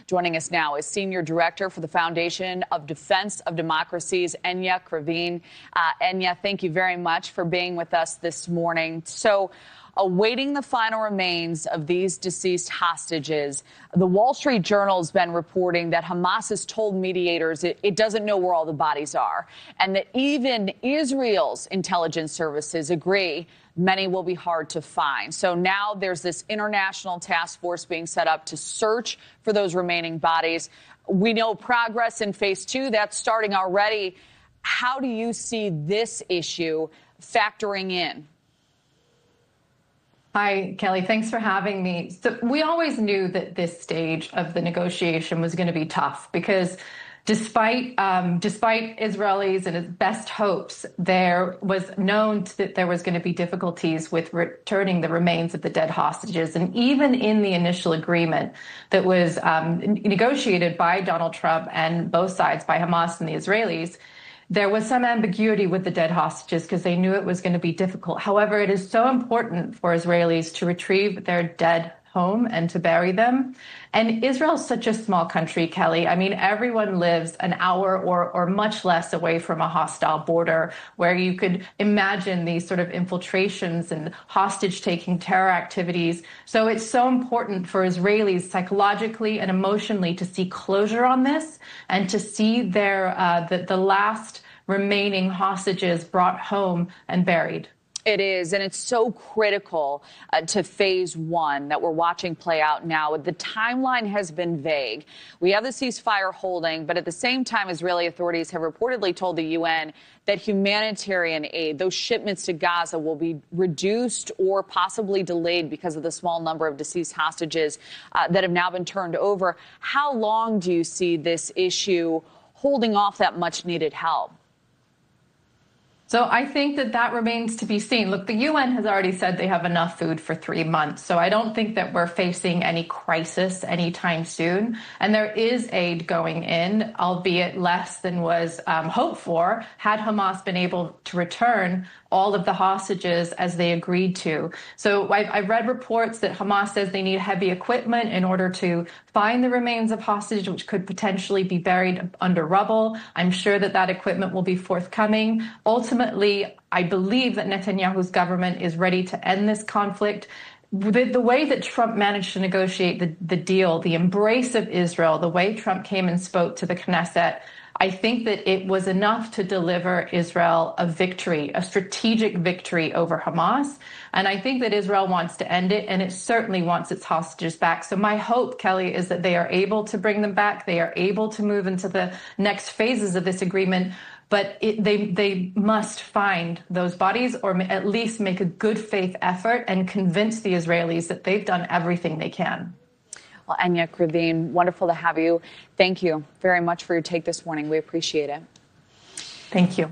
Joining us now is Senior Director for the Foundation of Defense of Democracies, Enia Krivine. Enia, thank you very much for being with us this morning. So, awaiting the final remains of these deceased hostages, the Wall Street Journal has been reporting that Hamas has told mediators it doesn't know where all the bodies are, and that even Israel's intelligence services agree many will be hard to find. So now there's this international task force being set up to search for those remaining bodies. We know progress in phase 2, that's starting already. How do you see this issue factoring in? Hi, Kelly. Thanks for having me. So we always knew that this stage of the negotiation was going to be tough because despite Israelis and its best hopes, there was known that there was going to be difficulties with returning the remains of the dead hostages. And even in the initial agreement that was negotiated by Donald Trump and both sides, by Hamas and the Israelis, there was some ambiguity with the dead hostages because they knew it was going to be difficult. However, it is so important for Israelis to retrieve their dead home and to bury them. And Israel is such a small country, Kelly. I mean, everyone lives an hour or much less away from a hostile border where you could imagine these sort of infiltrations and hostage-taking terror activities. So it's so important for Israelis psychologically and emotionally to see closure on this and to see the last remaining hostages brought home and buried. It is, and it's so critical to phase 1 that we're watching play out now. The timeline has been vague. We have the ceasefire holding, but at the same time, Israeli authorities have reportedly told the UN that humanitarian aid, those shipments to Gaza, will be reduced or possibly delayed because of the small number of deceased hostages that have now been turned over. How long do you see this issue holding off that much-needed help? So I think that remains to be seen. Look, the UN has already said they have enough food for 3 months. So I don't think that we're facing any crisis anytime soon. And there is aid going in, albeit less than was hoped for, had Hamas been able to return all of the hostages as they agreed to. So I've read reports that Hamas says they need heavy equipment in order to find the remains of hostages, which could potentially be buried under rubble. I'm sure that equipment will be forthcoming. Ultimately, I believe that Netanyahu's government is ready to end this conflict. The way that Trump managed to negotiate the deal, the embrace of Israel, the way Trump came and spoke to the Knesset, I think that it was enough to deliver Israel a victory, a strategic victory over Hamas. And I think that Israel wants to end it, and it certainly wants its hostages back. So my hope, Kelly, is that they are able to bring them back. They are able to move into the next phases of this agreement. But they must find those bodies, or at least make a good faith effort and convince the Israelis that they've done everything they can. Well, Enia Krivine, wonderful to have you. Thank you very much for your take this morning. We appreciate it. Thank you.